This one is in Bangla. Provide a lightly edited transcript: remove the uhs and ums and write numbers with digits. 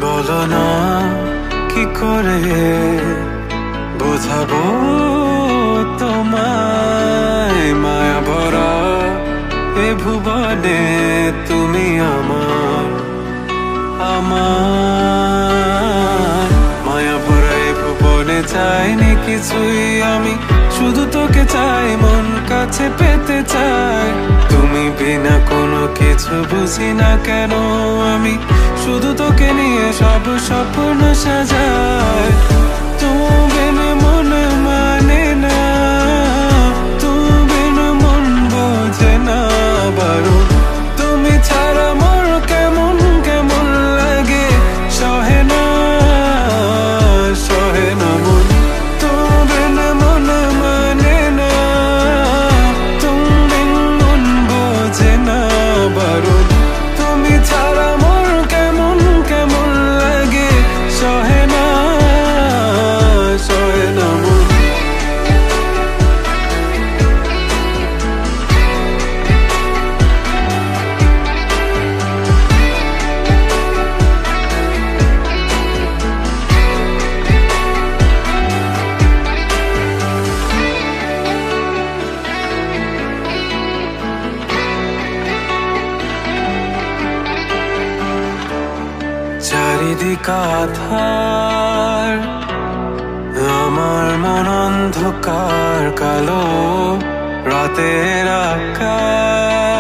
বলো না কি করে বোঝাবো তোমায়, মায়া ভরা এ ভুবনে তুমি আমার আমার মায়া ভরা এ ভুবনে চাইনি কিছুই আমি, শুধু তোকে চাই, মন কাছে পেতে চাই। তুমি বিনা কোনো কিছু বুঝি না কেন আমি, শুধু তোকে নিয়ে সব স্বপ্ন সাজাই। তুমি বিনে মন মানে না, তুমি বিনে মন বোঝে না বারো। তুমি ছাড়া মোর কেমন কেমন লাগে, সহে না সহে না মন। তুমি বিনে মন মানে না, তুমি বিন মন বোঝে না বারো। তুমি ছাড়া মোর কেমন কেমন লাগে, সহে না সহে না মন। চারিদিক আধার, আমার মন অন্ধকার কালো, রাতের আকাশ